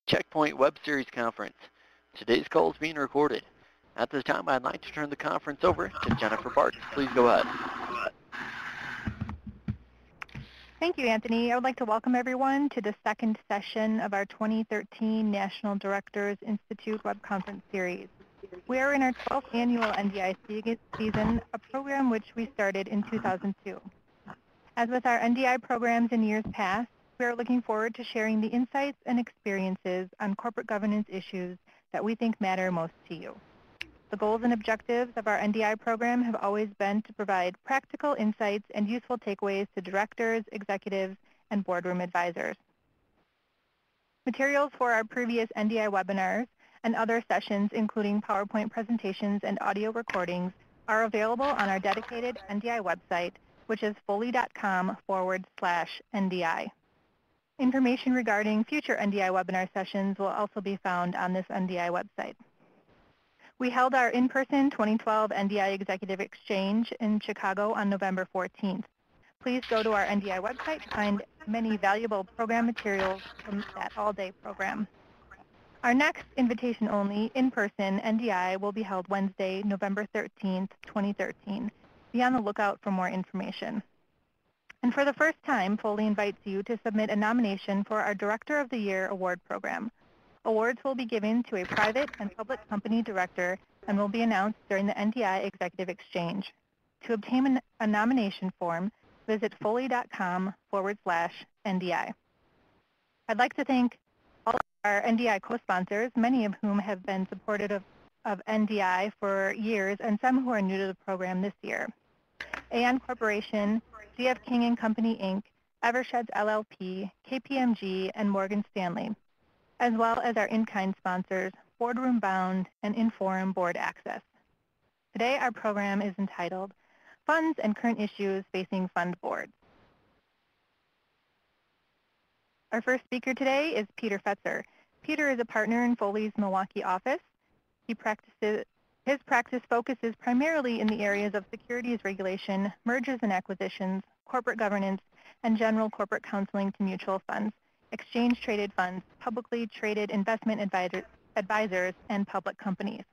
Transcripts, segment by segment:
Checkpoint Web Series Conference. Today's call is being recorded. At this time, I'd like to turn the conference over to Jennifer Bartz. Please go ahead. Thank you, Anthony. I would like to welcome everyone to the second session of our 2013 National Directors Institute Web Conference Series. We are in our 12th annual NDI season, a program which we started in 2002. As with our NDI programs in years past, we are looking forward to sharing the insights and experiences on corporate governance issues that we think matter most to you. The goals and objectives of our NDI program have always been to provide practical insights and useful takeaways to directors, executives, and boardroom advisors. Materials for our previous NDI webinars and other sessions, including PowerPoint presentations and audio recordings, are available on our dedicated NDI website, which is foley.com/NDI. Information regarding future NDI webinar sessions will also be found on this NDI website. We held our in-person 2012 NDI Executive Exchange in Chicago on November 14th. Please go to our NDI website to find many valuable program materials from that all-day program. Our next invitation-only in-person NDI will be held Wednesday, November 13th, 2013. Be on the lookout for more information. And for the first time, Foley invites you to submit a nomination for our Director of the Year Award program. Awards will be given to a private and public company director and will be announced during the NDI Executive Exchange. To obtain a nomination form, visit foley.com/NDI. I'd like to thank all of our NDI co-sponsors, many of whom have been supportive of NDI for years and some who are new to the program this year. Aon Corporation, C.F. King & Company, Inc., Eversheds LLP, KPMG, and Morgan Stanley, as well as our in-kind sponsors, Boardroom Bound and Inforum Board Access. Today, our program is entitled Funds and Current Issues Facing Fund Boards. Our first speaker today is Peter Fetzer. Peter is a partner in Foley's Milwaukee office. His practice focuses primarily in the areas of securities regulation, mergers and acquisitions, corporate governance, and general corporate counseling to mutual funds, exchange-traded funds, publicly traded investment advisors, and public companies.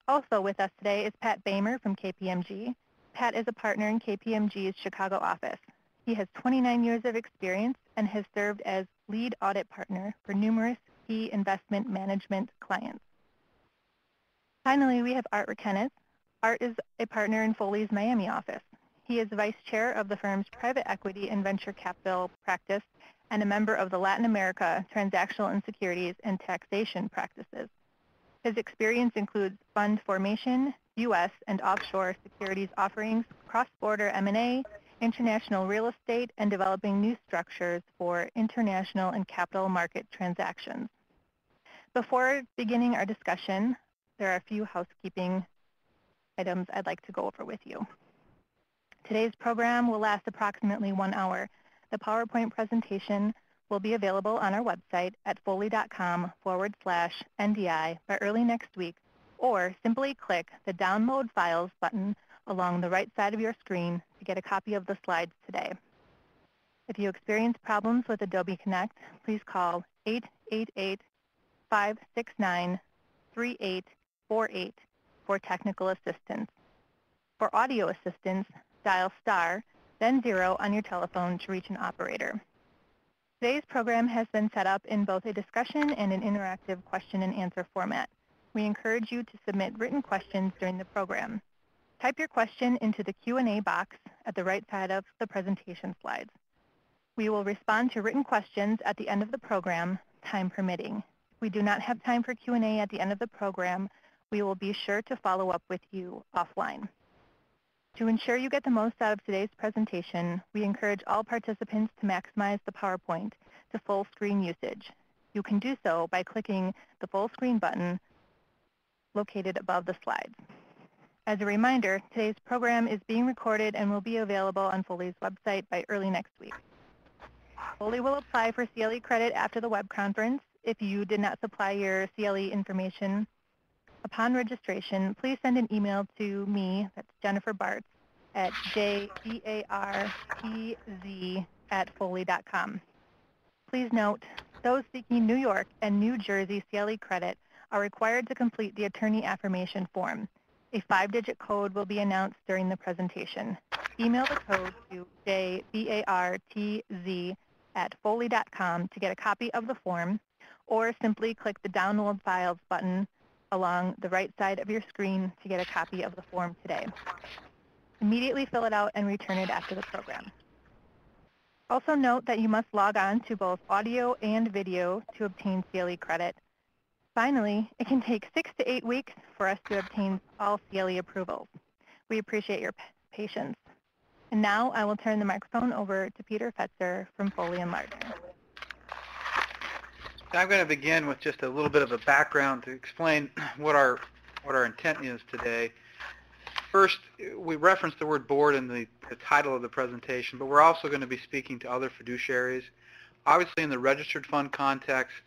Also with us today is Pat Bamer from KPMG. Pat is a partner in KPMG's Chicago office. He has 29 years of experience and has served as lead audit partner for numerous key investment management clients. Finally, we have Art Rekenes. Art is a partner in Foley's Miami office. He is vice chair of the firm's private equity and venture capital practice and a member of the Latin America Transactional and Securities and Taxation practices. His experience includes fund formation, U.S. and offshore securities offerings, cross-border M&A, international real estate, and developing new structures for international and capital market transactions. Before beginning our discussion, there are a few housekeeping items I'd like to go over with you. Today's program will last approximately 1 hour. The PowerPoint presentation will be available on our website at foley.com/NDI by early next week, or simply click the Download Files button along the right side of your screen to get a copy of the slides today. If you experience problems with Adobe Connect, please call 888-569-3848 for technical assistance. For audio assistance, dial star, then 0 on your telephone to reach an operator. Today's program has been set up in both a discussion and an interactive question and answer format. We encourage you to submit written questions during the program. Type your question into the Q&A box at the right side of the presentation slides. We will respond to written questions at the end of the program, time permitting. If we do not have time for Q&A at the end of the program, we will be sure to follow up with you offline. To ensure you get the most out of today's presentation, we encourage all participants to maximize the PowerPoint to full screen usage. You can do so by clicking the full screen button located above the slides. As a reminder, today's program is being recorded and will be available on Foley's website by early next week. Foley will apply for CLE credit after the web conference. If you did not supply your CLE information upon registration, please send an email to me, that's Jennifer Bartz, at jbartz@foley.com. Please note Those seeking New York and New Jersey CLE credit are required to complete the attorney affirmation form. A 5-digit code will be announced during the presentation. Email the code to jbartz@foley.com to get a copy of the form, or simply click the Download Files button along the right side of your screen to get a copy of the form today. Immediately fill it out and return it after the program. Also note that you must log on to both audio and video to obtain CLE credit. Finally, it can take 6 to 8 weeks for us to obtain all CLE approvals. We appreciate your patience. And now I will turn the microphone over to Peter Fetzer from Foley and Lardner. I'm going to begin with just a little bit of a background to explain what our intent is today. First, we referenced the word board in the title of the presentation, but we're also going to be speaking to other fiduciaries. Obviously, in the registered fund context,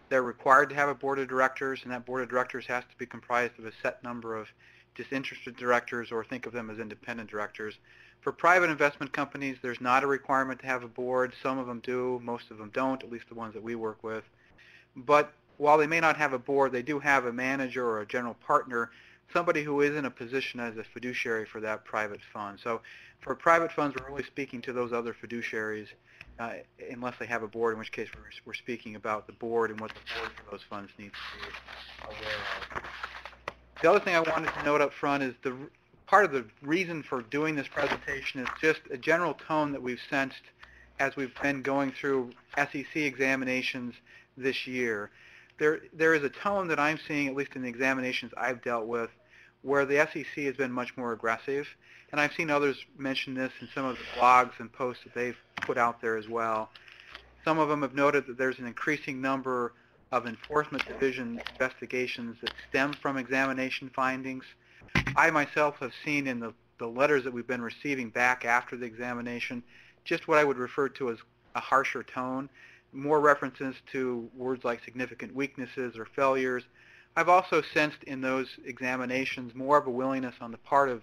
they're required to have a board of directors, and that board of directors has to be comprised of a set number of disinterested directors, or think of them as independent directors. For private investment companies, there's not a requirement to have a board. Some of them do, most of them don't, at least the ones that we work with. But while they may not have a board, they do have a manager or a general partner, somebody who is in a position as a fiduciary for that private fund. So for private funds, we're really speaking to those other fiduciaries, unless they have a board, in which case we're speaking about the board and what the board for those funds needs to be aware of. The other thing I wanted to note up front is part of the reason for doing this presentation is just a general tone that we've sensed as we've been going through SEC examinations this year. There is a tone that I'm seeing, at least in the examinations I've dealt with, where the SEC has been much more aggressive. And I've seen others mention this in some of the blogs and posts that they've put out there as well. Some of them have noted that there's an increasing number of enforcement division investigations that stem from examination findings. I myself have seen in the letters that we've been receiving back after the examination just what I would refer to as a harsher tone, more references to words like significant weaknesses or failures. I've also sensed in those examinations more of a willingness on the part of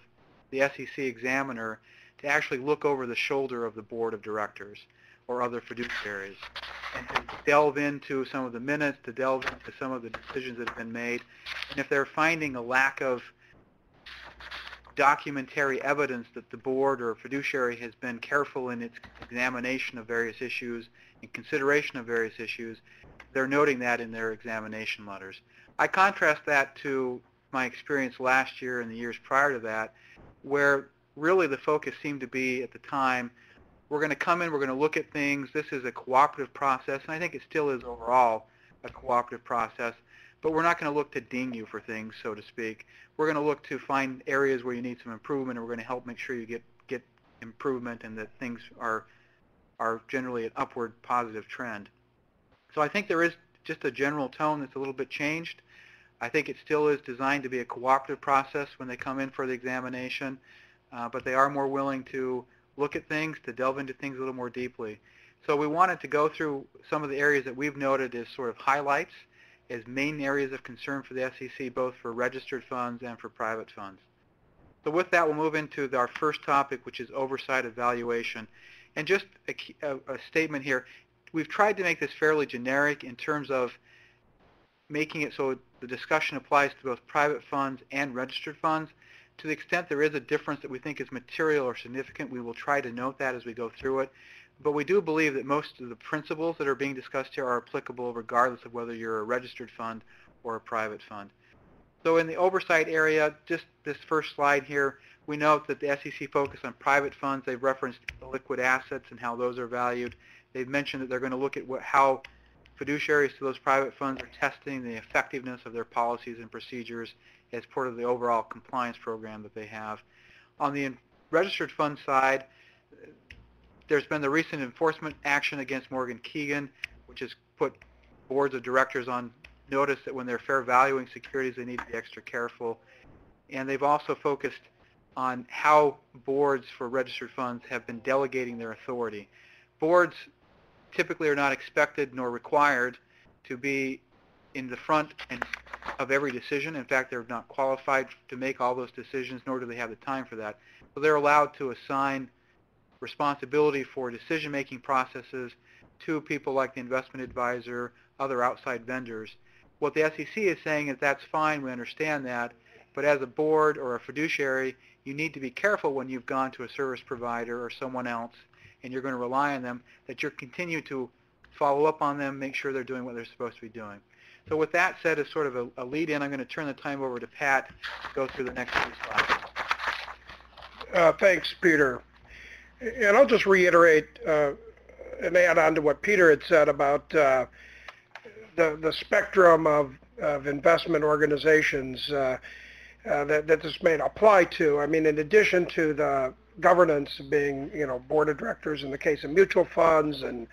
the SEC examiner to actually look over the shoulder of the board of directors or other fiduciaries and to delve into some of the minutes, to delve into some of the decisions that have been made. And if they're finding a lack of documentary evidence that the board or fiduciary has been careful in its examination of various issues and consideration of various issues, they're noting that in their examination letters. I contrast that to my experience last year and the years prior to that, where really the focus seemed to be at the time, we're going to come in, we're going to look at things, this is a cooperative process, and I think it still is overall a cooperative process, but we're not going to look to ding you for things, so to speak. We're going to look to find areas where you need some improvement, and we're going to help make sure you get improvement and that things are generally an upward positive trend. So I think there is just a general tone that's a little bit changed. I think it still is designed to be a cooperative process when they come in for the examination, but they are more willing to look at things, to delve into things a little more deeply. So we wanted to go through some of the areas that we've noted as sort of highlights, as main areas of concern for the SEC, both for registered funds and for private funds. So with that, we'll move into our first topic, which is oversight of valuation. And just a statement here, we've tried to make this fairly generic in terms of making it so the discussion applies to both private funds and registered funds. To the extent there is a difference that we think is material or significant, we will try to note that as we go through it. But we do believe that most of the principles that are being discussed here are applicable regardless of whether you're a registered fund or a private fund. So in the oversight area, just this first slide here, we note that the SEC focused on private funds. They've referenced the liquid assets and how those are valued. They've mentioned that they're going to look at how fiduciaries to those private funds are testing the effectiveness of their policies and procedures as part of the overall compliance program that they have. On the registered fund side, there's been the recent enforcement action against Morgan Keegan, which has put boards of directors on notice that when they're fair valuing securities, they need to be extra careful. And they've also focused on how boards for registered funds have been delegating their authority. Boards typically are not expected nor required to be in the front of every decision. In fact, they're not qualified to make all those decisions, nor do they have the time for that. So they're allowed to assign responsibility for decision-making processes to people like the investment advisor, other outside vendors. What the SEC is saying is that's fine, we understand that, but as a board or a fiduciary, you need to be careful when you've gone to a service provider or someone else and you're going to rely on them, that you continue to follow up on them, make sure they're doing what they're supposed to be doing. So with that said, as sort of a lead-in, I'm going to turn the time over to Pat to go through the next few slides. Thanks, Peter. And I'll just reiterate and add on to what Peter had said about the spectrum of investment organizations that this may apply to. I mean, in addition to the governance being, board of directors in the case of mutual funds and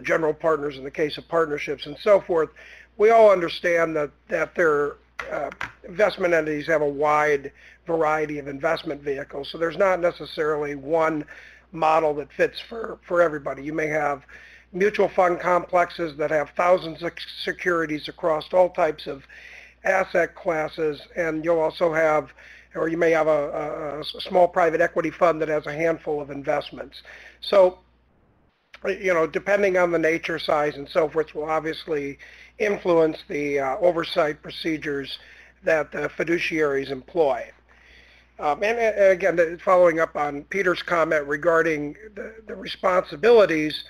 general partners in the case of partnerships and so forth, we all understand that their investment entities have a wide variety of investment vehicles. So there's not necessarily one model that fits for everybody. You may have mutual fund complexes that have thousands of securities across all types of asset classes, and you'll also have, or you may have a small private equity fund that has a handful of investments. So, depending on the nature, size, and so forth, will obviously influence the oversight procedures that the fiduciaries employ. And again, following up on Peter's comment regarding the responsibilities,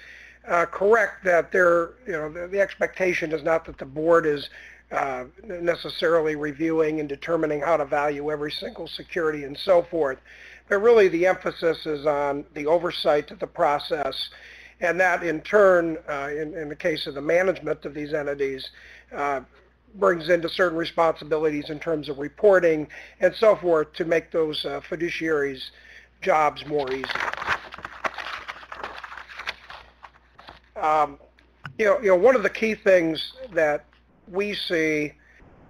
correct that the expectation is not that the board is necessarily reviewing and determining how to value every single security and so forth, but really the emphasis is on the oversight of the process, and that in turn, in the case of the management of these entities, brings into certain responsibilities in terms of reporting and so forth to make those fiduciaries' jobs more easy. One of the key things that we see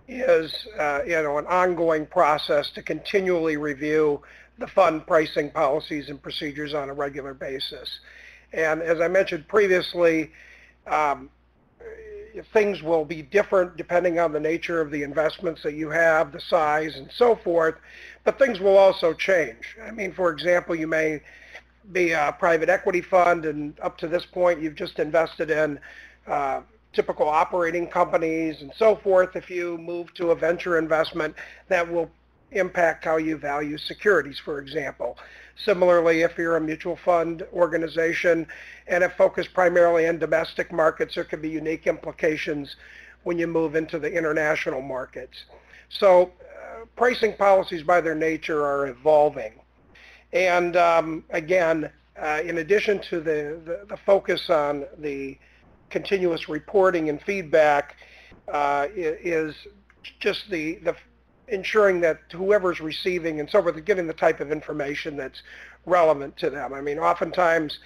is, an ongoing process to continually review the fund pricing policies and procedures on a regular basis. And as I mentioned previously, things will be different depending on the nature of the investments that you have, the size, and so forth, but things will also change. I mean, for example, you may be a private equity fund, and up to this point, you've just invested in typical operating companies and so forth. If you move to a venture investment, that will impact how you value securities, for example. Similarly, if you're a mutual fund organization and have focused primarily on domestic markets, there could be unique implications when you move into the international markets. So pricing policies by their nature are evolving. And again, in addition to the focus on the continuous reporting and feedback, is just the ensuring that whoever's receiving and so forth is getting the type of information that's relevant to them. I mean, oftentimes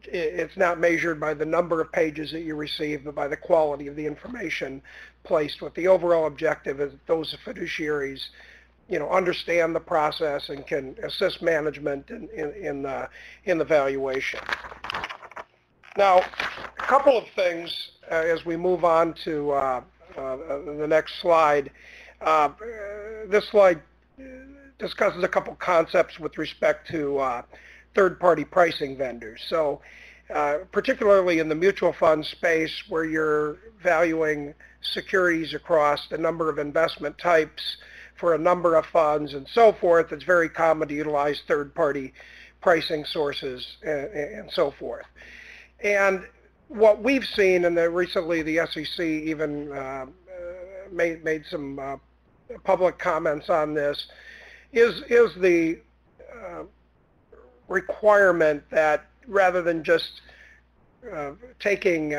it's not measured by the number of pages that you receive, but by the quality of the information placed with. The overall objective is that those fiduciaries, understand the process and can assist management in the valuation. Now, a couple of things as we move on to the next slide. This slide discusses a couple concepts with respect to third-party pricing vendors. So particularly in the mutual fund space where you're valuing securities across a number of investment types for a number of funds and so forth, it's very common to utilize third-party pricing sources and so forth. And what we've seen, and recently the SEC even made some public comments on this, is the requirement that rather than just taking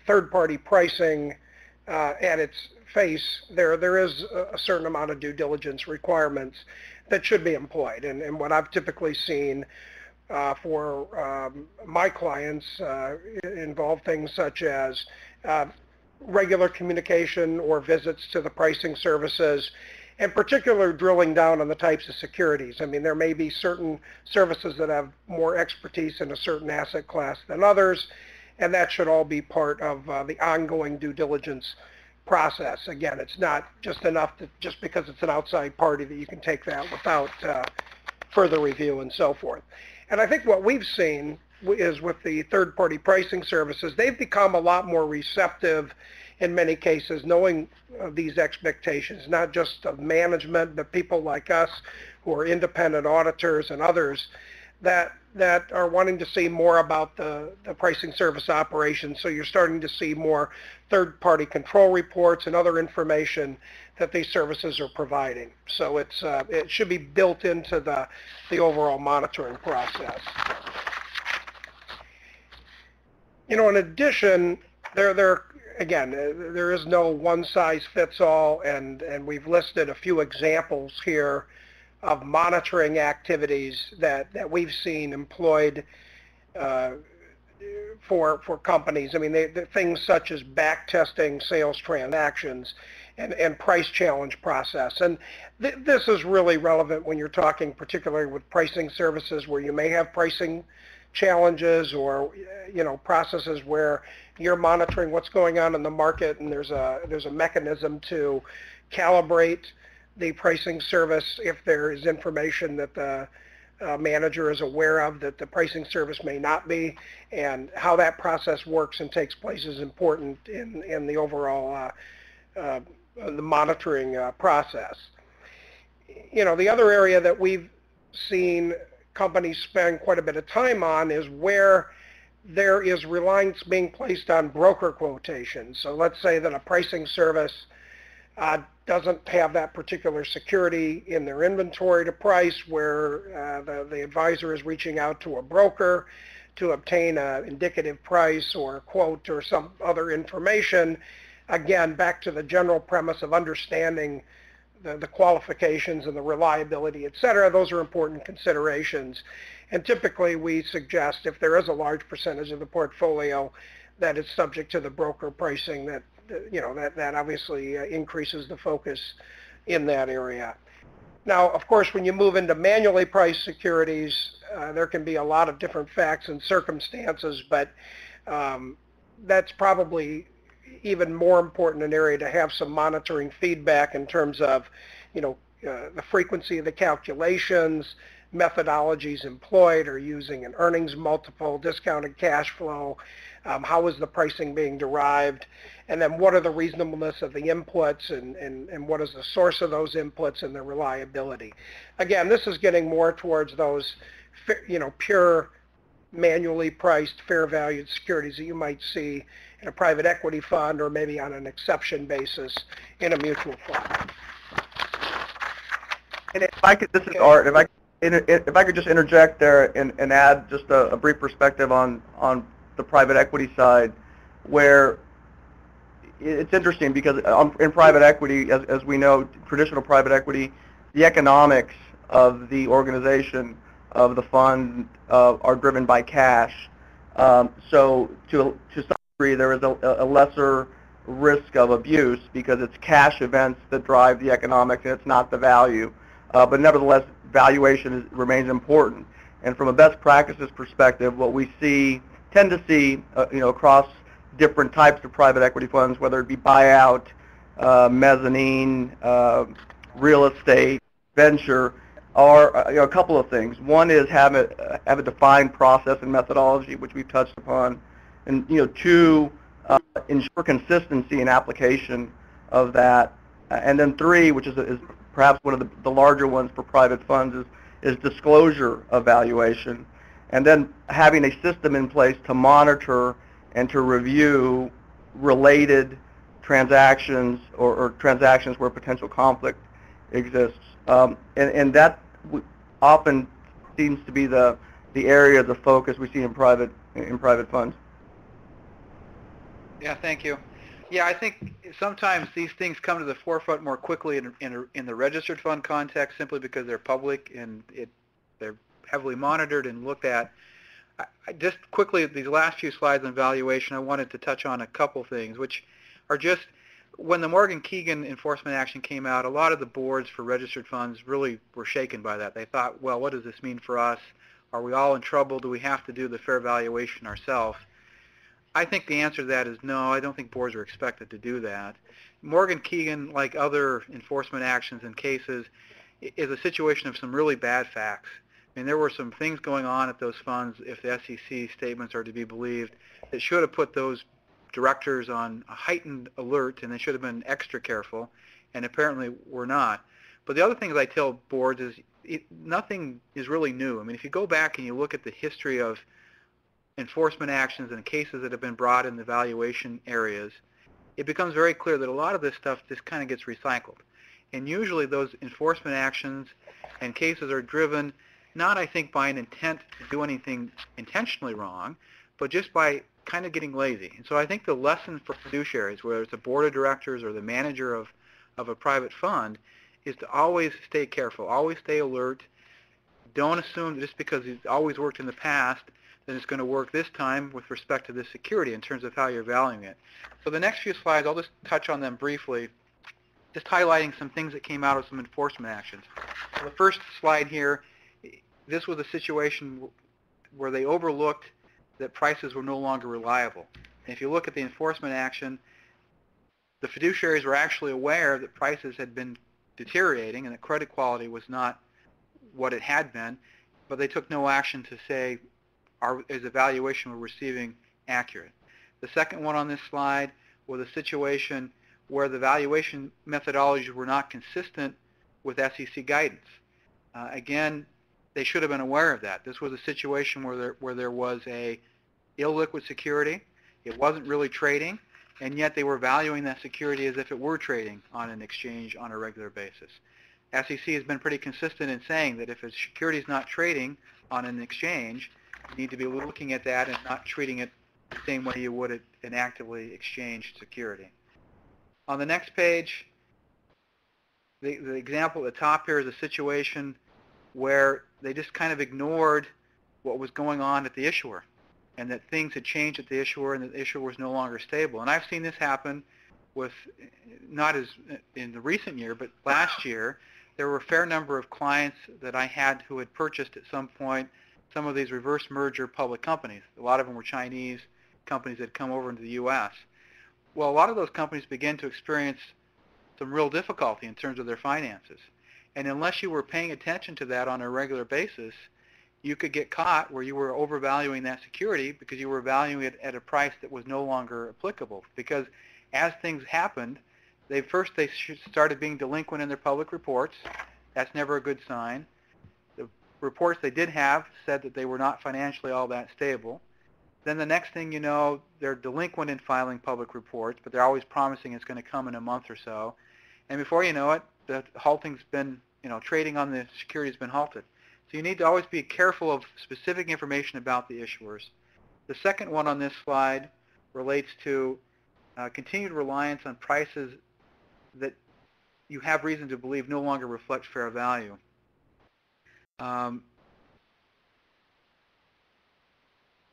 third-party pricing at its face, there is a certain amount of due diligence requirements that should be employed. And what I've typically seen for my clients involve things such as regular communication or visits to the pricing services, and particularly drilling down on the types of securities. I mean, there may be certain services that have more expertise in a certain asset class than others, and that should all be part of the ongoing due diligence process. Again, it's not just enough that just because it's an outside party that you can take that without further review and so forth. And I think what we've seen is with the third-party pricing services. They've become a lot more receptive in many cases, knowing these expectations, not just of management, but people like us who are independent auditors and others that are wanting to see more about the pricing service operations. So you're starting to see more third-party control reports and other information that these services are providing. So it should be built into the overall monitoring process. In addition, there is no one-size-fits-all, and we've listed a few examples here of monitoring activities that we've seen employed for companies. I mean, things such as back testing sales transactions and price challenge process. And this is really relevant when you're talking particularly with pricing services where you may have pricing challenges or processes where you're monitoring what's going on in the market, and there's a mechanism to calibrate the pricing service if there is information that the manager is aware of that the pricing service may not be, and how that process works and takes place is important in the overall the monitoring process. The other area that we've seen companies spend quite a bit of time on is where there is reliance being placed on broker quotations. So let's say that a pricing service doesn't have that particular security in their inventory to price, where the advisor is reaching out to a broker to obtain an indicative price or a quote or some other information. Again, back to the general premise of understanding the qualifications and the reliability, et cetera. Those are important considerations. And typically we suggest if there is a large percentage of the portfolio that is subject to the broker pricing, that obviously increases the focus in that area. Now, of course, when you move into manually priced securities, there can be a lot of different facts and circumstances, but that's probably even more important an area to have some monitoring feedback in terms of, the frequency of the calculations, methodologies employed, or using an earnings multiple, discounted cash flow, how is the pricing being derived, and then what are the reasonableness of the inputs, and what is the source of those inputs and their reliability. Again, this is getting more towards those, pure manually priced fair valued securities that you might see in a private equity fund or maybe on an exception basis in a mutual fund. And if I could, this is Art, if I could just interject there and add just a brief perspective on the private equity side, where it's interesting because in private equity, as we know, traditional private equity, the economics of the organization of the fund are driven by cash. So to some degree, there is a lesser risk of abuse because it's cash events that drive the economics and it's not the value. But nevertheless, valuation remains important. And from a best practices perspective, what we tend to see, across different types of private equity funds, whether it be buyout, mezzanine, real estate, venture, are a couple of things. One is have a defined process and methodology, which we've touched upon, and two, ensure consistency in application of that, and then three, which is perhaps one of the larger ones for private funds, is disclosure of valuation, and then having a system in place to monitor and to review related transactions or transactions where potential conflict exists. And that often seems to be the area of the focus we see in private funds. Yeah, thank you. Yeah, I think sometimes these things come to the forefront more quickly in the registered fund context simply because they're public and they're heavily monitored and looked at. I just quickly, these last few slides on valuation, I wanted to touch on a couple things, which are just, when the Morgan Keegan enforcement action came out, a lot of the boards for registered funds really were shaken by that. They thought, well, what does this mean for us? Are we all in trouble? Do we have to do the fair valuation ourselves? I think the answer to that is no. I don't think boards are expected to do that. Morgan Keegan, like other enforcement actions and cases, is a situation of some really bad facts. And there were some things going on at those funds, if the SEC statements are to be believed, that should have put those directors on a heightened alert, and they should have been extra careful, and apparently were not. But the other thing that I tell boards is nothing is really new. I mean, if you go back and you look at the history of enforcement actions and cases that have been brought in the valuation areas, it becomes very clear that a lot of this stuff just kind of gets recycled. And usually those enforcement actions and cases are driven not, I think, by an intent to do anything intentionally wrong, but just by kind of getting lazy. And so I think the lesson for fiduciaries, whether it's a board of directors or the manager of a private fund, is to always stay careful, always stay alert. Don't assume that just because it's always worked in the past, then it's going to work this time with respect to this security in terms of how you're valuing it. So the next few slides, I'll just touch on them briefly, just highlighting some things that came out of some enforcement actions. So the first slide here, this was a situation where they overlooked that prices were no longer reliable. And if you look at the enforcement action, the fiduciaries were actually aware that prices had been deteriorating and that credit quality was not what it had been, but they took no action to say, is the valuation we're receiving accurate? The second one on this slide was a situation where the valuation methodologies were not consistent with SEC guidance. Again, they should have been aware of that. This was a situation where there was a illiquid security. It wasn't really trading, and yet they were valuing that security as if it were trading on an exchange on a regular basis. SEC has been pretty consistent in saying that if a security is not trading on an exchange, you need to be looking at that and not treating it the same way you would an actively exchanged security. On the next page, the example at the top here is a situation where they just kind of ignored what was going on at the issuer, and that things had changed at the issuer and that the issuer was no longer stable. And I've seen this happen with, not as in the recent year, but last year, there were a fair number of clients that I had who had purchased at some point some of these reverse merger public companies. A lot of them were Chinese companies that had come over into the U.S. Well, a lot of those companies began to experience some real difficulty in terms of their finances. And unless you were paying attention to that on a regular basis, you could get caught where you were overvaluing that security because you were valuing it at a price that was no longer applicable. Because as things happened, they started being delinquent in their public reports. That's never a good sign. The reports they did have said that they were not financially all that stable. Then the next thing you know, they're delinquent in filing public reports, but they're always promising it's going to come in a month or so. And before you know it, the halting's been, trading on the security has been halted. So you need to always be careful of specific information about the issuers. The second one on this slide relates to continued reliance on prices that you have reason to believe no longer reflect fair value.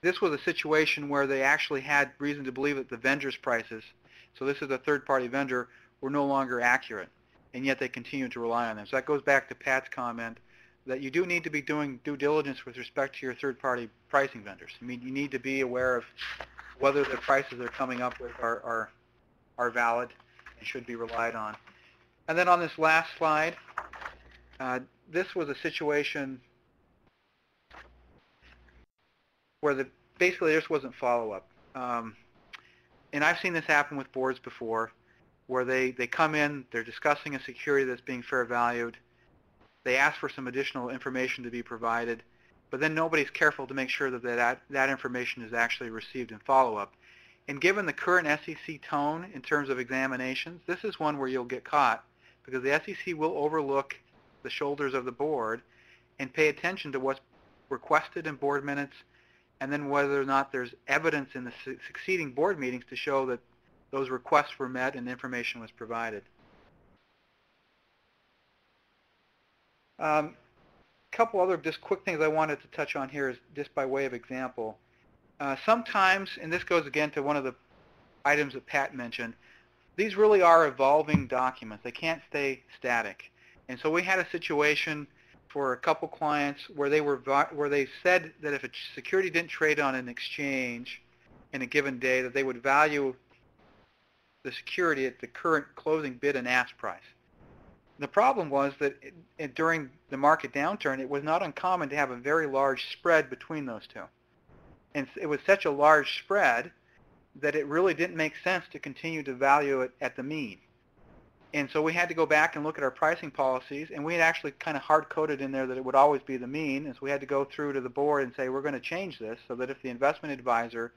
This was a situation where they actually had reason to believe that the vendor's prices, so this is a third-party vendor, were no longer accurate, and yet they continued to rely on them. So that goes back to Pat's comment that you do need to be doing due diligence with respect to your third-party pricing vendors. I mean, you need to be aware of whether the prices they're coming up with are valid and should be relied on. And then on this last slide, this was a situation where basically there just wasn't follow-up. And I've seen this happen with boards before, where they come in, they're discussing a security that's being fair valued, they ask for some additional information to be provided, but then nobody's careful to make sure that information is actually received in follow-up. And given the current SEC tone in terms of examinations, this is one where you'll get caught, because the SEC will overlook the shoulders of the board and pay attention to what's requested in board minutes, and then whether or not there's evidence in the succeeding board meetings to show that those requests were met and information was provided. A couple other just quick things I wanted to touch on here is just by way of example. Sometimes, and this goes again to one of the items that Pat mentioned, these really are evolving documents. They can't stay static. And so we had a situation for a couple clients where they said that if a security didn't trade on an exchange in a given day, that they would value the security at the current closing bid and ask price. The problem was that during the market downturn, it was not uncommon to have a very large spread between those two. And it was such a large spread that it really didn't make sense to continue to value it at the mean. And so we had to go back and look at our pricing policies, and we had actually kind of hard-coded in there that it would always be the mean, and so we had to go through to the board and say, we're going to change this so that if the investment advisor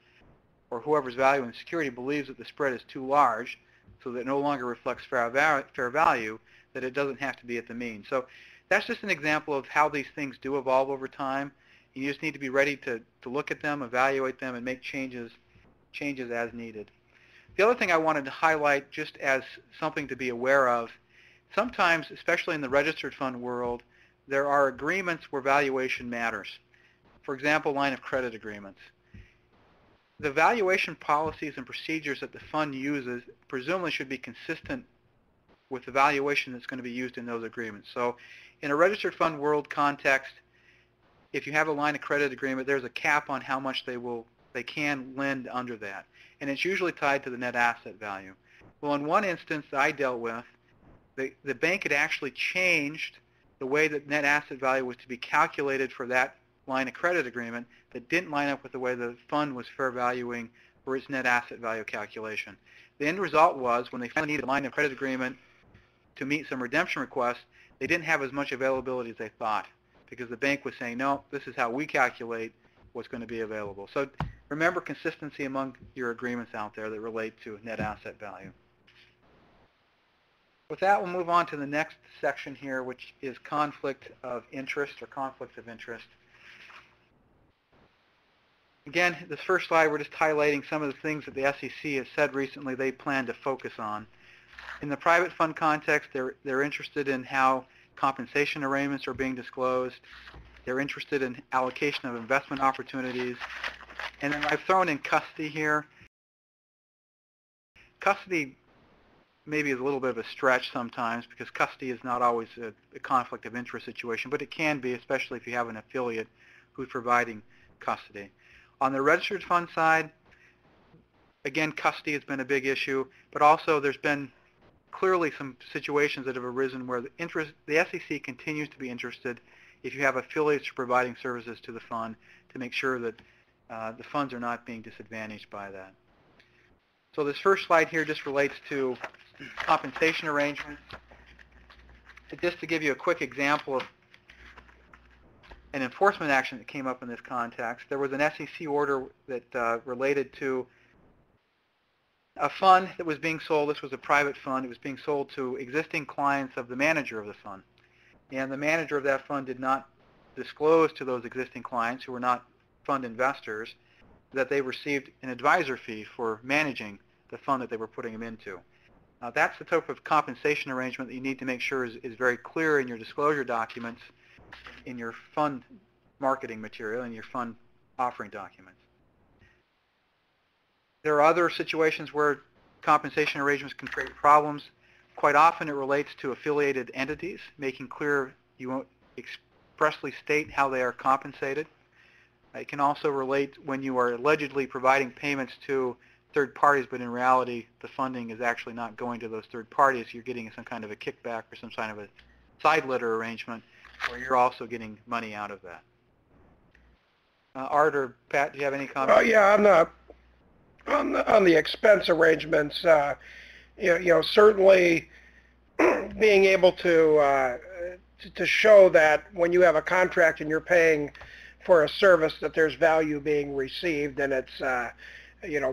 or whoever's valuing the security believes that the spread is too large, so that it no longer reflects fair value, that it doesn't have to be at the mean. So that's just an example of how these things do evolve over time. You just need to be ready to look at them, evaluate them, and make changes as needed. The other thing I wanted to highlight just as something to be aware of, sometimes, especially in the registered fund world, there are agreements where valuation matters. For example, line of credit agreements. The valuation policies and procedures that the fund uses presumably should be consistent with the valuation that's going to be used in those agreements. So in a registered fund world context, if you have a line of credit agreement, there's a cap on how much they can lend under that. And it's usually tied to the net asset value. Well, in one instance that I dealt with, the bank had actually changed the way that net asset value was to be calculated for that line of credit agreement that didn't line up with the way the fund was fair valuing for its net asset value calculation. The end result was when they finally needed a line of credit agreement to meet some redemption requests, they didn't have as much availability as they thought because the bank was saying, no, this is how we calculate what's going to be available. So remember consistency among your agreements out there that relate to net asset value. With that, we'll move on to the next section here, which is conflict of interest or conflicts of interest. Again, this first slide, we're just highlighting some of the things that the SEC has said recently they plan to focus on. In the private fund context, they're interested in how compensation arrangements are being disclosed. They're interested in allocation of investment opportunities. And then I've thrown in custody here. Custody maybe is a little bit of a stretch sometimes because custody is not always a conflict of interest situation, but it can be, especially if you have an affiliate who's providing custody. On the registered fund side, again, custody has been a big issue, but also there's been clearly some situations that have arisen where the SEC continues to be interested if you have affiliates providing services to the fund to make sure that the funds are not being disadvantaged by that. So this first slide here just relates to compensation arrangements. Just to give you a quick example of an enforcement action that came up in this context, there was an SEC order that related to a fund that was being sold. This was a private fund. It was being sold to existing clients of the manager of the fund. And the manager of that fund did not disclose to those existing clients who were not fund investors that they received an advisor fee for managing the fund that they were putting them into. That's the type of compensation arrangement that you need to make sure is very clear in your disclosure documents, in your fund marketing material, and your fund offering documents. There are other situations where compensation arrangements can create problems. Quite often it relates to affiliated entities, making clear you won't expressly state how they are compensated. It can also relate when you are allegedly providing payments to third parties, but in reality the funding is actually not going to those third parties. You're getting some kind of a kickback or some kind of a side letter arrangement where you're also getting money out of that. Art or Pat, do you have any comments? Oh yeah, on the expense arrangements, certainly being able to show that when you have a contract and you're paying for a service that there's value being received and it's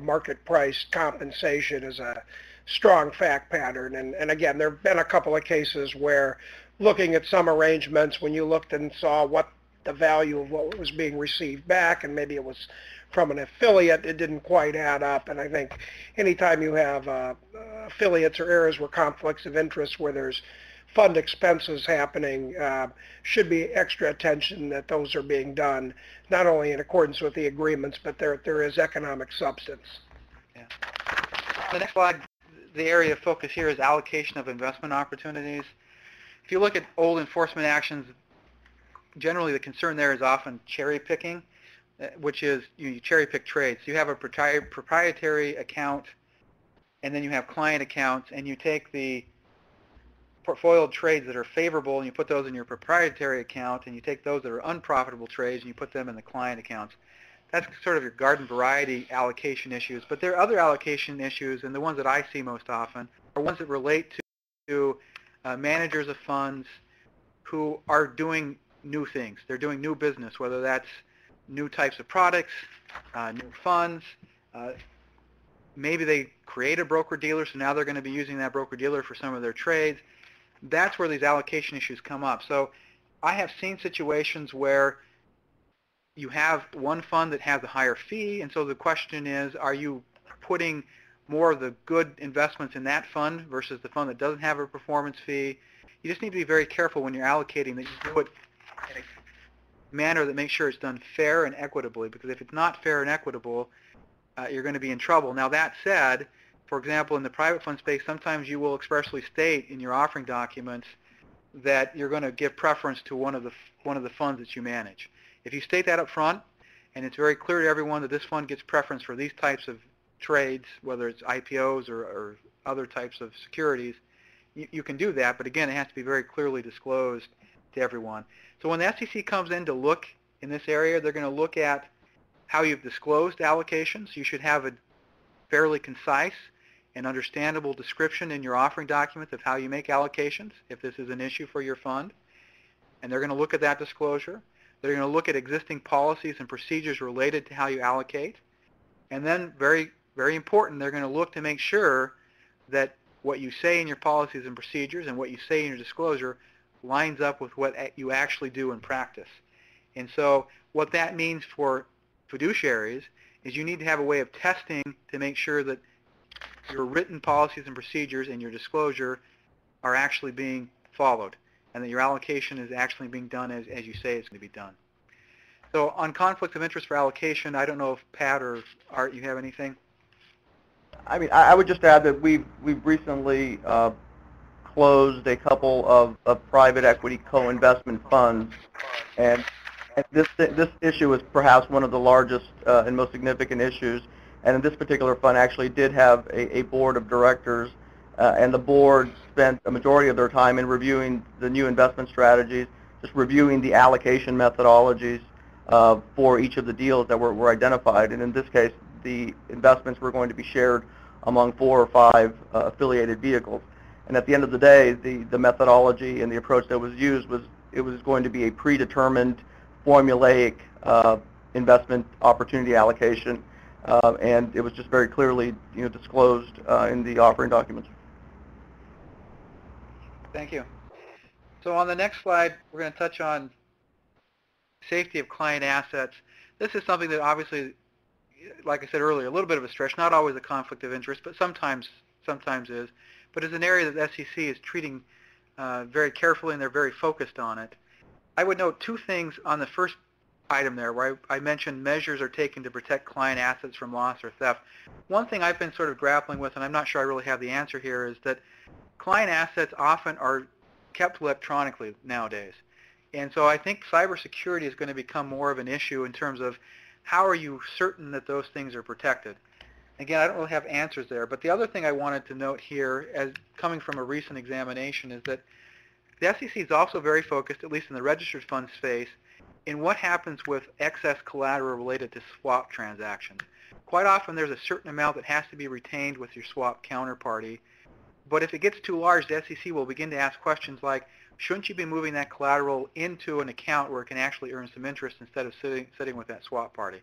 market price compensation is a strong fact pattern. And again, there have been a couple of cases where looking at some arrangements, when you looked and saw what the value of what was being received back, and maybe it was from an affiliate, it didn't quite add up. And I think anytime you have affiliates or areas where conflicts of interest, where there's fund expenses happening, should be extra attention that those are being done, not only in accordance with the agreements, but there is economic substance. Yeah. The next slide, the area of focus here is allocation of investment opportunities. If you look at old enforcement actions, generally the concern there is often cherry picking, which is you cherry pick trades. So you have a proprietary account, and then you have client accounts, and you take the portfolio trades that are favorable and you put those in your proprietary account, and you take those that are unprofitable trades and you put them in the client accounts. That's sort of your garden variety allocation issues. But there are other allocation issues, and the ones that I see most often are ones that relate to managers of funds who are doing new things. They're doing new business, whether that's new types of products, new funds. Maybe they create a broker-dealer, so now they're going to be using that broker-dealer for some of their trades. That's where these allocation issues come up. So I have seen situations where you have one fund that has a higher fee, and so the question is, are you putting more of the good investments in that fund versus the fund that doesn't have a performance fee? You just need to be very careful when you're allocating that you do it in a manner that makes sure it's done fair and equitably, because if it's not fair and equitable, you're going to be in trouble. Now that said, for example, in the private fund space, sometimes you will expressly state in your offering documents that you're going to give preference to one of the funds that you manage. If you state that up front, and it's very clear to everyone that this fund gets preference for these types of trades, whether it's IPOs or other types of securities, you can do that, but again, it has to be very clearly disclosed to everyone. So when the SEC comes in to look in this area, they're going to look at how you've disclosed allocations. You should have a fairly concise and understandable description in your offering documents of how you make allocations if this is an issue for your fund. And they're going to look at that disclosure. They're going to look at existing policies and procedures related to how you allocate. And then, very, very important, they're going to look to make sure that what you say in your policies and procedures and what you say in your disclosure lines up with what you actually do in practice. And so what that means for fiduciaries is you need to have a way of testing to make sure that your written policies and procedures and your disclosure are actually being followed, and that your allocation is actually being done as you say it's going to be done. So on conflicts of interest for allocation, I don't know if Pat or Art, you have anything? I mean, I would just add that we've recently closed a couple of private equity co-investment funds, and this issue is perhaps one of the largest and most significant issues. And in this particular fund actually did have a board of directors, and the board spent a majority of their time in reviewing the new investment strategies, just reviewing the allocation methodologies for each of the deals that were identified. And in this case, the investments were going to be shared among 4 or 5 affiliated vehicles. And at the end of the day, the methodology and the approach that was used was it was going to be a predetermined, formulaic investment opportunity allocation, and it was just very clearly disclosed in the offering documents. Thank you. So on the next slide, we're going to touch on safety of client assets. This is something that obviously, like I said earlier, a little bit of a stretch, not always a conflict of interest, but sometimes is. But it's an area that the SEC is treating very carefully, and they're very focused on it. I would note 2 things on the first item there, where I mentioned measures are taken to protect client assets from loss or theft. One thing I've been sort of grappling with, and I'm not sure I really have the answer here, is that client assets often are kept electronically nowadays. And so I think cybersecurity is going to become more of an issue in terms of how are you certain that those things are protected. Again, I don't really have answers there, but the other thing I wanted to note here, as coming from a recent examination, is that the SEC is also very focused, at least in the registered fund space, in what happens with excess collateral related to swap transactions. Quite often there's a certain amount that has to be retained with your swap counterparty, but if it gets too large, the SEC will begin to ask questions like, shouldn't you be moving that collateral into an account where it can actually earn some interest instead of sitting with that swap party?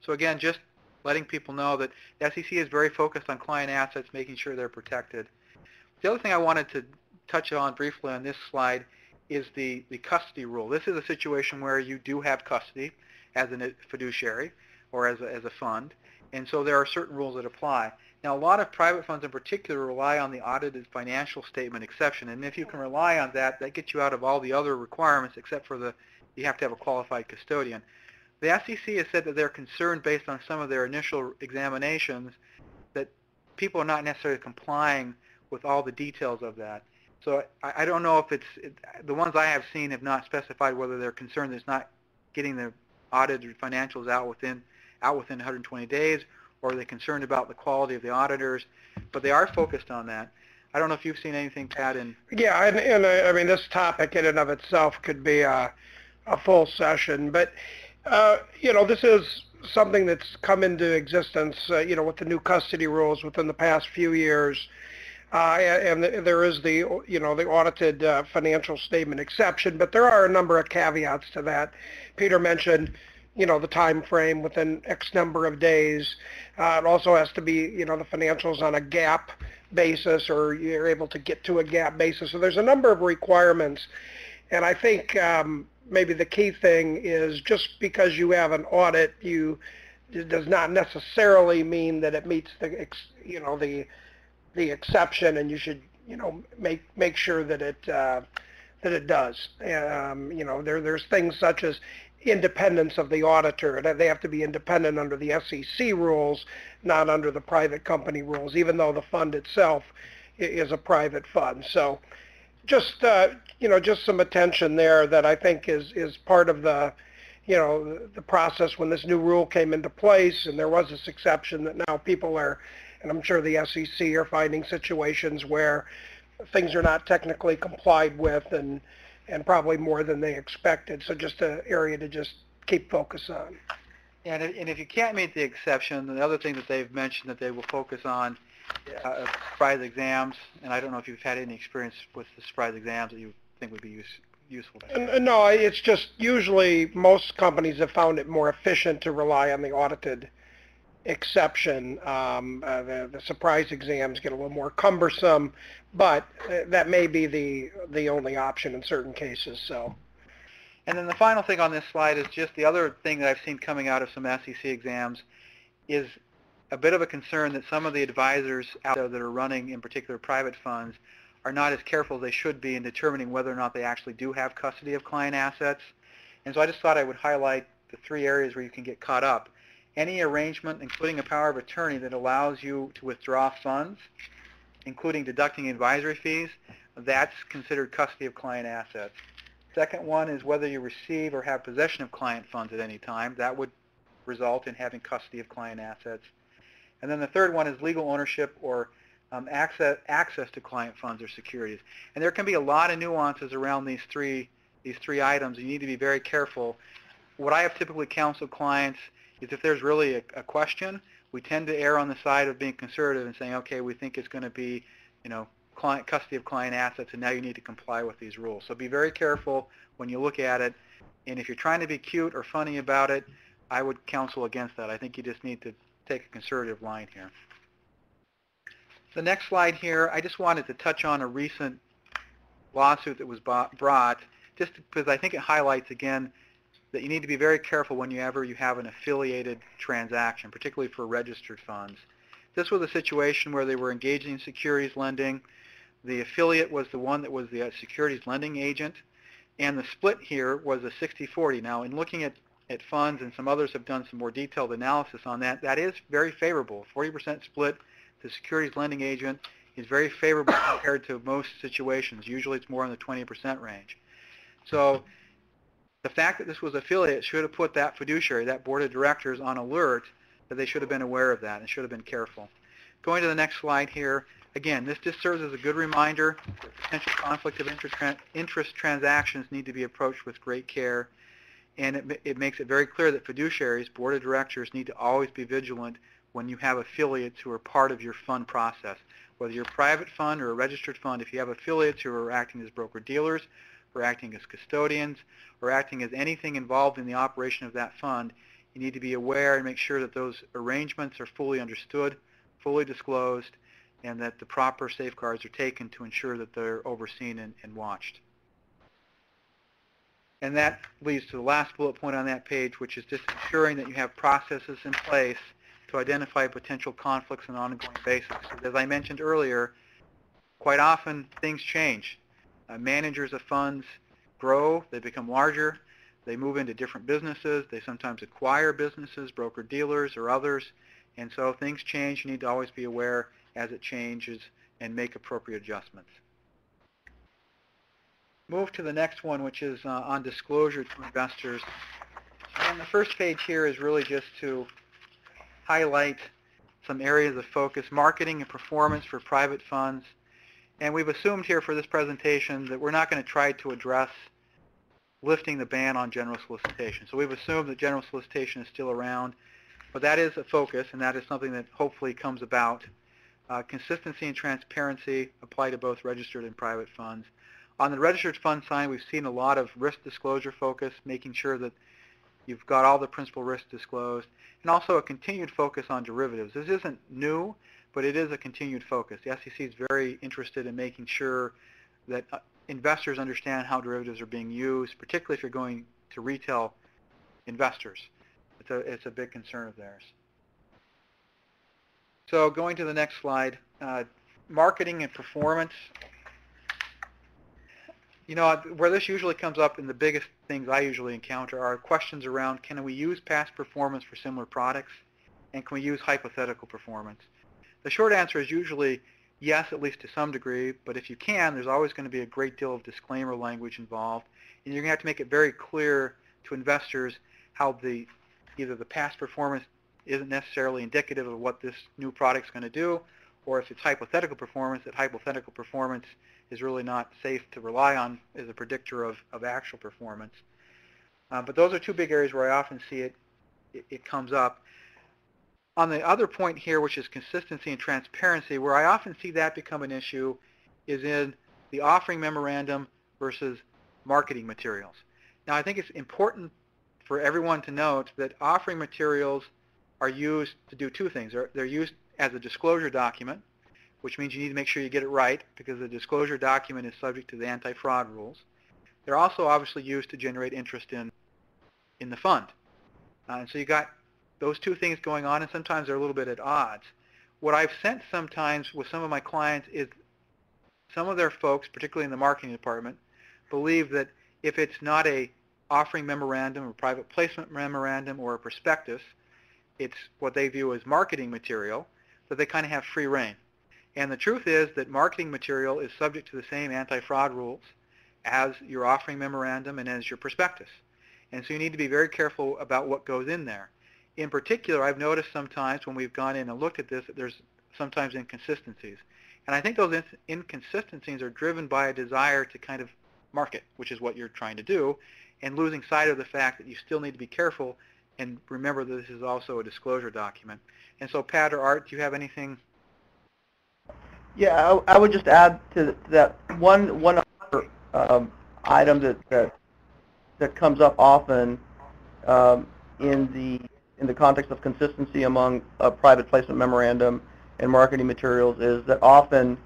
So again, just letting people know that the SEC is very focused on client assets, making sure they're protected. The other thing I wanted to touch on briefly on this slide is the custody rule. This is a situation where you do have custody as a fiduciary or as a fund, and so there are certain rules that apply. Now, a lot of private funds in particular rely on the audited financial statement exception, and if you can rely on that, that gets you out of all the other requirements except for you have to have a qualified custodian. The SEC has said that they're concerned based on some of their initial examinations that people are not necessarily complying with all the details of that. So I don't know if the ones I have seen have not specified whether they're concerned that it's not getting the audited financials out within 120 days, or are they concerned about the quality of the auditors, but they are focused on that. I don't know if you've seen anything, Pat, in... Yeah, and I mean, this topic in and of itself could be a full session, but, this is something that's come into existence, with the new custody rules within the past few years. And there is the audited financial statement exception, but there are a number of caveats to that. Peter mentioned, the time frame within X number of days. It also has to be, the financials on a GAAP basis, or you're able to get to a GAAP basis. So there's a number of requirements. And I think maybe the key thing is, just because you have an audit, it does not necessarily mean that it meets the exception, and you should, make sure that it does. There's things such as independence of the auditor. They have to be independent under the SEC rules, not under the private company rules, even though the fund itself is a private fund. So just some attention there that I think is part of the process when this new rule came into place, and there was this exception that now people are, and I'm sure the SEC are finding situations where things are not technically complied with, and probably more than they expected. So just an area to just keep focus on. And if you can't meet the exception, the other thing that they've mentioned that they will focus on surprise exams, and I don't know if you've had any experience with the surprise exams that you think would be useful. No, it's just usually most companies have found it more efficient to rely on the audited exception. The surprise exams get a little more cumbersome, but that may be the only option in certain cases. So. And then the final thing on this slide is just the other thing that I've seen coming out of some SEC exams is a bit of a concern that some of the advisors out there that are running, in particular, private funds are not as careful as they should be in determining whether or not they actually do have custody of client assets. And so I just thought I would highlight the 3 areas where you can get caught up. Any arrangement, including a power of attorney, that allows you to withdraw funds, including deducting advisory fees, that's considered custody of client assets. Second one is whether you receive or have possession of client funds at any time. That would result in having custody of client assets. And then the third one is legal ownership or access to client funds or securities. And there can be a lot of nuances around these three items. You need to be very careful. What I have typically counseled clients is, if there's really a question, we tend to err on the side of being conservative and saying, okay, we think it's going to be, custody of client assets, and now you need to comply with these rules. So be very careful when you look at it. And if you're trying to be cute or funny about it, I would counsel against that. I think you just need to take a conservative line here. The next slide here, I just wanted to touch on a recent lawsuit that was brought, just because I think it highlights, again, that you need to be very careful whenever you have an affiliated transaction, particularly for registered funds. This was a situation where they were engaging in securities lending. The affiliate was the one that was the securities lending agent, and the split here was a 60-40. Now, in looking at funds, and some others have done some more detailed analysis on that, that is very favorable. 40% split to securities lending agent is very favorable compared to most situations. Usually it's more in the 20% range. So the fact that this was affiliate should have put that fiduciary, that board of directors, on alert that they should have been aware of that and should have been careful. Going to the next slide here, again, this just serves as a good reminder that potential conflict of interest transactions need to be approached with great care. And it makes it very clear that fiduciaries, board of directors, need to always be vigilant when you have affiliates who are part of your fund process. Whether you're a private fund or a registered fund, if you have affiliates who are acting as broker-dealers, or acting as custodians, or acting as anything involved in the operation of that fund, you need to be aware and make sure that those arrangements are fully understood, fully disclosed, and that the proper safeguards are taken to ensure that they're overseen and watched. And that leads to the last bullet point on that page, which is just ensuring that you have processes in place to identify potential conflicts on an ongoing basis. As I mentioned earlier, quite often things change. Managers of funds grow, they become larger, they move into different businesses, they sometimes acquire businesses, broker-dealers or others, and so things change. You need to always be aware as it changes and make appropriate adjustments. Move to the next one, which is on disclosure to investors. And the first page here is really just to highlight some areas of focus: marketing and performance for private funds. And we've assumed here for this presentation that we're not going to try to address lifting the ban on general solicitation. So we've assumed that general solicitation is still around, but that is a focus, and that is something that hopefully comes about. Consistency and transparency apply to both registered and private funds. On the registered fund side, we've seen a lot of risk disclosure focus, making sure that you've got all the principal risks disclosed, and also a continued focus on derivatives. This isn't new, but it is a continued focus. The SEC is very interested in making sure that investors understand how derivatives are being used, particularly if you're going to retail investors. It's a big concern of theirs. So going to the next slide, marketing and performance. You know, where this usually comes up, and the biggest things I usually encounter are questions around, can we use past performance for similar products, and can we use hypothetical performance? The short answer is usually yes, at least to some degree, but if you can, there's always going to be a great deal of disclaimer language involved, and you're going to have to make it very clear to investors how either the past performance isn't necessarily indicative of what this new product's going to do, or if it's hypothetical performance, that hypothetical performance is really not safe to rely on as a predictor of actual performance. But those are two big areas where I often see it comes up. On the other point here, which is consistency and transparency, where I often see that become an issue is in the offering memorandum versus marketing materials. Now, I think it's important for everyone to note that offering materials are used to do two things. They're used as a disclosure document, which means you need to make sure you get it right because the disclosure document is subject to the anti-fraud rules. They're also obviously used to generate interest in the fund. And so you got those two things going on, and sometimes they're a little bit at odds. What I've sensed sometimes with some of my clients is some of their folks, particularly in the marketing department, believe that if it's not a offering memorandum or private placement memorandum or a prospectus, it's what they view as marketing material, that they kind of have free rein. And the truth is that marketing material is subject to the same anti-fraud rules as your offering memorandum and as your prospectus. And so you need to be very careful about what goes in there. In particular, I've noticed sometimes when we've gone in and looked at this that there's sometimes inconsistencies. And I think those inconsistencies are driven by a desire to kind of market, which is what you're trying to do, and losing sight of the fact that you still need to be careful and remember that this is also a disclosure document. And so Pat or Art, do you have anything? Yeah, I would just add to that one other item that comes up often in the context of consistency among private placement memorandum and marketing materials is that often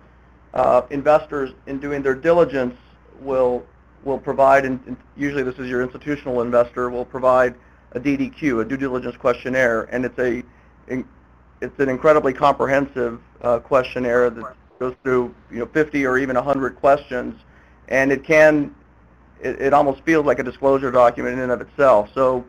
investors, in doing their diligence, will provide, and usually this is your institutional investor, will provide a DDQ, a due diligence questionnaire, and it's an incredibly comprehensive questionnaire that goes through 50 or even 100 questions, and it almost feels like a disclosure document in and of itself. So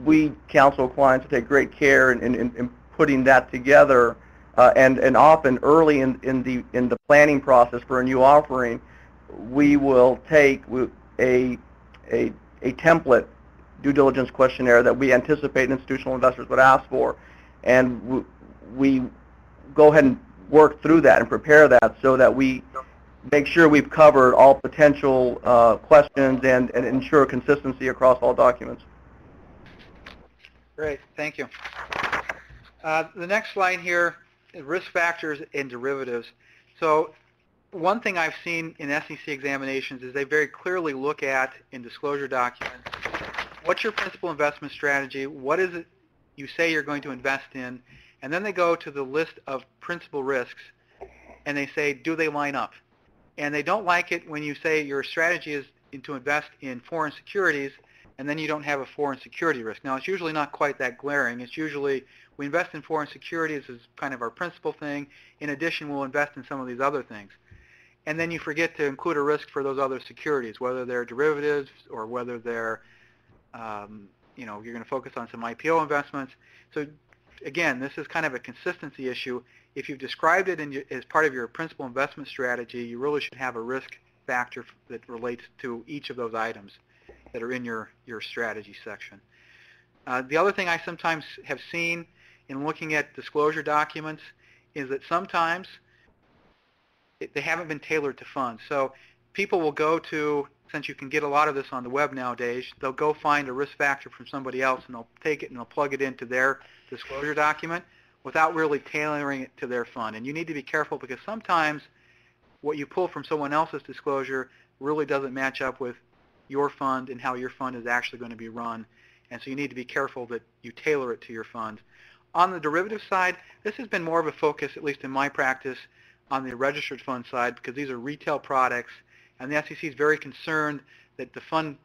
we counsel clients to take great care in putting that together, and often early in the planning process for a new offering, we will take a template due diligence questionnaire that we anticipate institutional investors would ask for, and we go ahead and work through that and prepare that so that we make sure we've covered all potential questions and ensure consistency across all documents. Great, thank you. The next slide here, risk factors and derivatives. So one thing I've seen in SEC examinations is they very clearly look at, in disclosure documents, what's your principal investment strategy, what is it you say you're going to invest in, and then they go to the list of principal risks and they say, do they line up? And they don't like it when you say your strategy is to invest in foreign securities and then you don't have a foreign security risk. Now, it's usually not quite that glaring. It's usually we invest in foreign securities as kind of our principal thing. In addition, we'll invest in some of these other things. And then you forget to include a risk for those other securities, whether they're derivatives or whether they're, you're going to focus on some IPO investments. So again, this is kind of a consistency issue. If you've described it as part of your principal investment strategy, you really should have a risk factor that relates to each of those items that are in your strategy section. The other thing I sometimes have seen in looking at disclosure documents is that sometimes they haven't been tailored to funds. So people will go to, since you can get a lot of this on the web nowadays, they'll go find a risk factor from somebody else and they'll take it and they'll plug it into their disclosure document without really tailoring it to their fund. And you need to be careful because sometimes what you pull from someone else's disclosure really doesn't match up with your fund and how your fund is actually going to be run. And so you need to be careful that you tailor it to your fund. On the derivative side, this has been more of a focus, at least in my practice, on the registered fund side because these are retail products, and the SEC is very concerned that the fund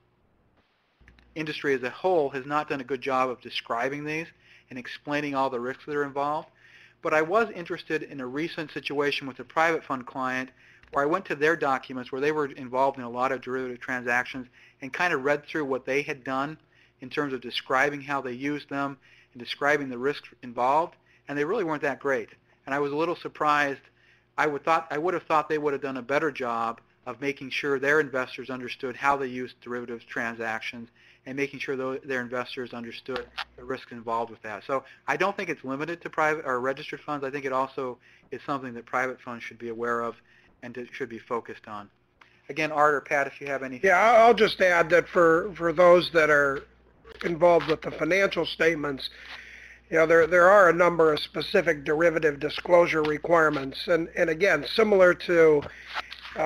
industry as a whole has not done a good job of describing these and explaining all the risks that are involved. But I was interested in a recent situation with a private fund client where I went to their documents where they were involved in a lot of derivative transactions and kind of read through what they had done in terms of describing how they used them and describing the risks involved, and they really weren't that great. And I was a little surprised. I would have thought they would have done a better job of making sure their investors understood how they used derivative transactions and making sure their investors understood the risks involved with that. So I don't think it's limited to private or registered funds. I think it also is something that private funds should be aware of and should be focused on. Again, Art or Pat, if you have anything. Yeah, I'll just add that for those that are involved with the financial statements, you know, there are a number of specific derivative disclosure requirements. And again, similar to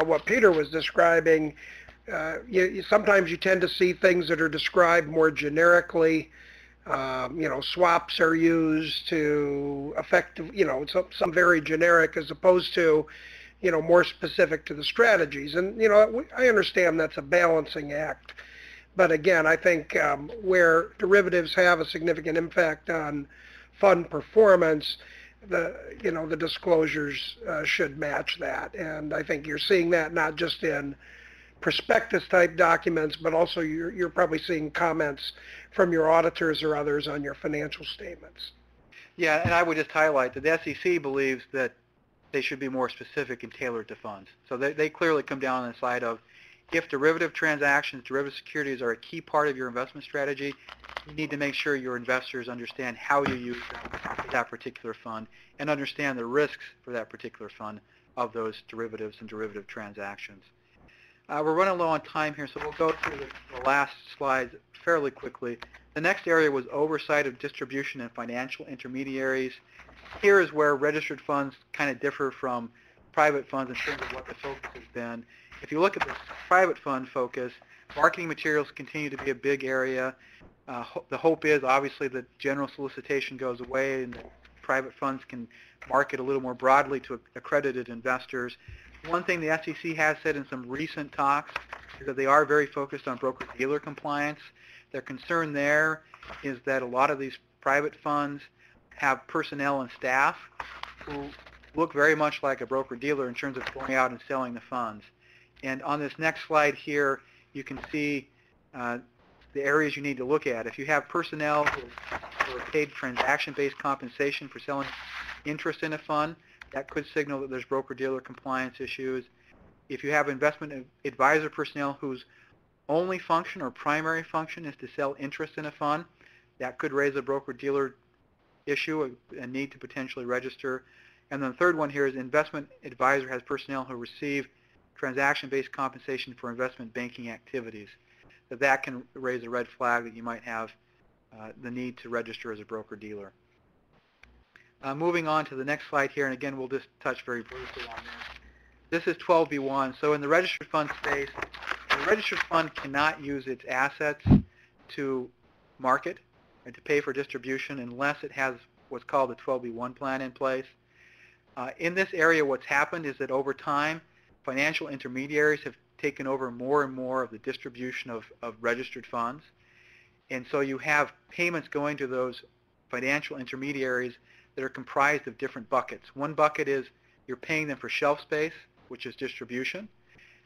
what Peter was describing, sometimes you tend to see things that are described more generically. You know, swaps are used to affect, you know, some very generic as opposed to, you know, more specific to the strategies. And, you know, I understand that's a balancing act. But again, I think where derivatives have a significant impact on fund performance, the disclosures should match that. And I think you're seeing that not just in prospectus type documents, but also you're probably seeing comments from your auditors or others on your financial statements. Yeah, and I would just highlight that the SEC believes that they should be more specific and tailored to funds. So they clearly come down on the side of if derivative transactions, derivative securities are a key part of your investment strategy, you need to make sure your investors understand how you use that particular fund and understand the risks for that particular fund of those derivatives and derivative transactions. We're running low on time here, so we'll go through the last slides fairly quickly. The next area was oversight of distribution and financial intermediaries. Here is where registered funds kind of differ from private funds in terms of what the focus has been. If you look at the private fund focus, marketing materials continue to be a big area. The hope is obviously that general solicitation goes away and that private funds can market a little more broadly to accredited investors. One thing the SEC has said in some recent talks is that they are very focused on broker-dealer compliance. Their concern there is that a lot of these private funds have personnel and staff who look very much like a broker-dealer in terms of going out and selling the funds. And on this next slide here, you can see the areas you need to look at. If you have personnel who are paid transaction-based compensation for selling interest in a fund, that could signal that there's broker-dealer compliance issues. If you have investment advisor personnel whose only function or primary function is to sell interest in a fund, that could raise a broker-dealer issue, a need to potentially register. And then the third one here is investment advisor has personnel who receive transaction-based compensation for investment banking activities. That can raise a red flag that you might have the need to register as a broker-dealer. Moving on to the next slide here, and again, we'll just touch very briefly on this. This is 12b1. So in the registered fund space, the registered fund cannot use its assets to market and to pay for distribution unless it has what's called a 12b1 plan in place. In this area, what's happened is that over time, financial intermediaries have taken over more and more of the distribution of registered funds. And so you have payments going to those financial intermediaries that are comprised of different buckets. One bucket is you're paying them for shelf space, which is distribution.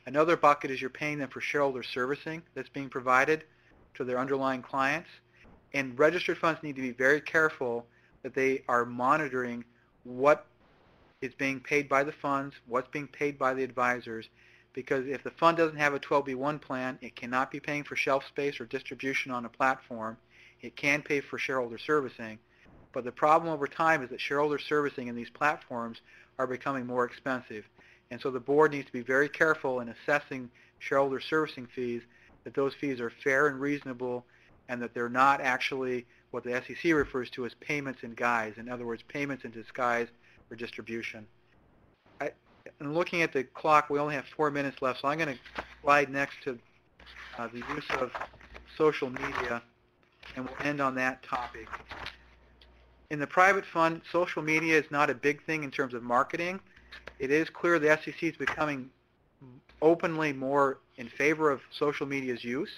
Another bucket is you're paying them for shareholder servicing that's being provided to their underlying clients. And registered funds need to be very careful that they are monitoring what is being paid by the funds, what's being paid by the advisors, because if the fund doesn't have a 12b1 plan, it cannot be paying for shelf space or distribution on a platform. It can pay for shareholder servicing, but the problem over time is that shareholder servicing in these platforms are becoming more expensive. And so the board needs to be very careful in assessing shareholder servicing fees, that those fees are fair and reasonable, and that they're not actually what the SEC refers to as payments in guise. In other words, payments in disguise for distribution. And looking at the clock, we only have 4 minutes left, so I'm going to slide next to the use of social media, and we'll end on that topic. In the private fund, social media is not a big thing in terms of marketing. It is clear the SEC is becoming openly more in favor of social media's use.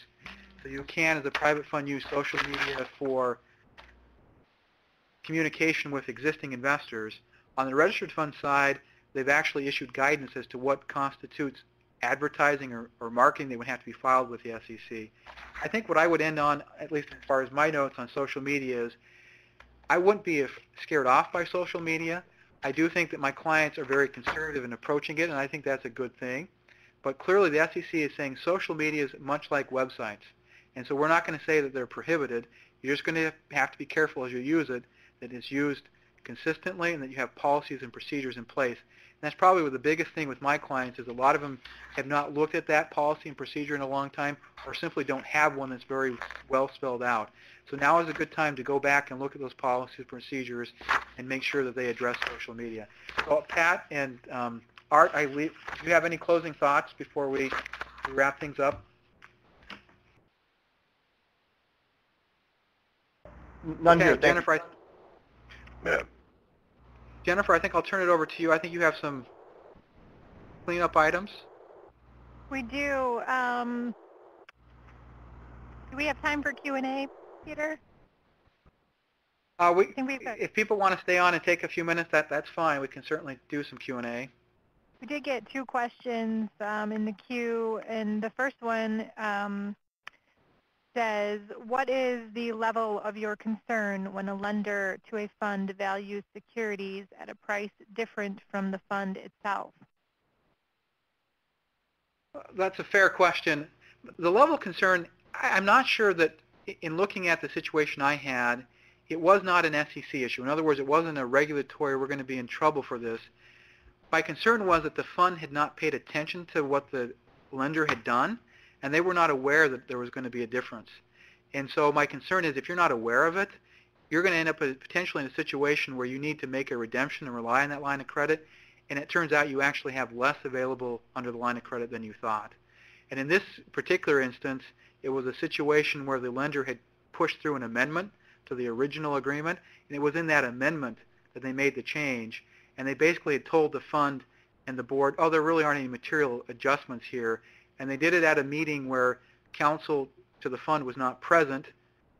So you can, as a private fund, use social media for communication with existing investors. On the registered fund side, they've actually issued guidance as to what constitutes advertising or marketing that would have to be filed with the SEC. I think what I would end on, at least as far as my notes on social media, is I wouldn't be scared off by social media. I do think that my clients are very conservative in approaching it, and I think that's a good thing. But clearly the SEC is saying social media is much like websites. And so we're not going to say that they're prohibited. You're just going to have to be careful as you use it, that it's used consistently and that you have policies and procedures in place. And that's probably the biggest thing with my clients is a lot of them have not looked at that policy and procedure in a long time, or simply don't have one that's very well spelled out. So now is a good time to go back and look at those policies and procedures and make sure that they address social media. So Pat and Art, do you have any closing thoughts before we wrap things up? None okay, here. Jennifer, I think I'll turn it over to you. I think you have some cleanup items. We do. Do we have time for Q&A, Peter? If people want to stay on and take a few minutes, that's fine. We can certainly do some Q&A. We did get 2 questions in the queue, and the first one says, what is the level of your concern when a lender to a fund values securities at a price different from the fund itself? That's a fair question. The level of concern, I'm not sure that in looking at the situation I had, it was not an SEC issue. In other words, it wasn't a regulatory, we're going to be in trouble for this. My concern was that the fund had not paid attention to what the lender had done, and they were not aware that there was going to be a difference. And so my concern is if you're not aware of it, you're going to end up potentially in a situation where you need to make a redemption and rely on that line of credit, and it turns out you actually have less available under the line of credit than you thought. And in this particular instance, it was a situation where the lender had pushed through an amendment to the original agreement, and it was in that amendment that they made the change. And they basically had told the fund and the board, oh, there really aren't any material adjustments here. And they did it at a meeting where counsel to the fund was not present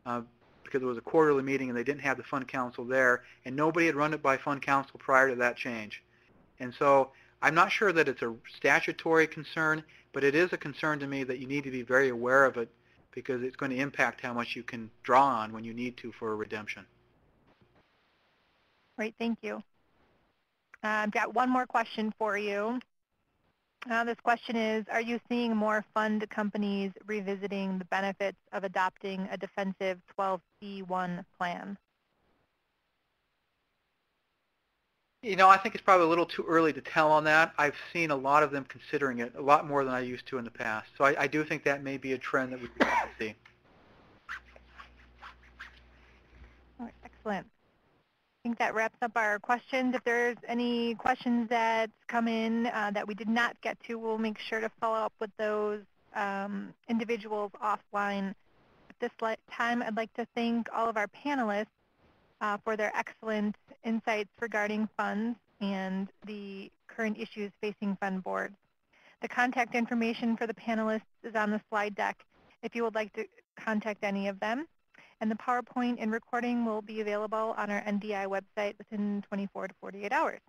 because it was a quarterly meeting and they didn't have the fund counsel there, and nobody had run it by fund counsel prior to that change. And so I'm not sure that it's a statutory concern, but it is a concern to me that you need to be very aware of it because it's going to impact how much you can draw on when you need to for a redemption. Great, thank you. I've got one more question for you. This question is, are you seeing more fund companies revisiting the benefits of adopting a defensive 12C1 plan? You know, I think it's probably a little too early to tell on that. I've seen a lot of them considering it, a lot more than I used to in the past. So I do think that may be a trend that we could see. All right, excellent. I think that wraps up our questions. If there's any questions that come in that we did not get to, we'll make sure to follow up with those individuals offline. At this time, I'd like to thank all of our panelists for their excellent insights regarding funds and the current issues facing fund boards. The contact information for the panelists is on the slide deck if you would like to contact any of them. And the PowerPoint and recording will be available on our NDI website within 24 to 48 hours.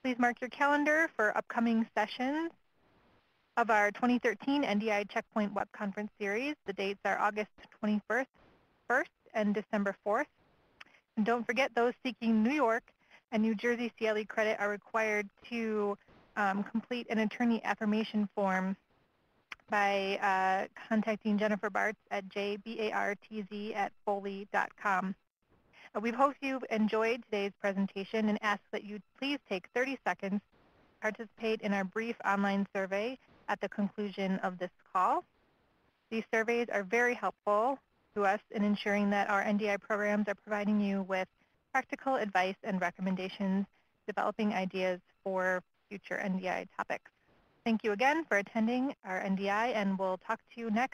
Please mark your calendar for upcoming sessions of our 2013 NDI Checkpoint Web Conference Series. The dates are August 21st and December 4th. And don't forget, those seeking New York and New Jersey CLE credit are required to complete an attorney affirmation form by contacting Jennifer Bartz at jbartz@foley.com. We hope you've enjoyed today's presentation and ask that you please take 30 seconds participate in our brief online survey at the conclusion of this call. These surveys are very helpful to us in ensuring that our NDI programs are providing you with practical advice and recommendations, developing ideas for future NDI topics. Thank you again for attending our NDI, and we'll talk to you next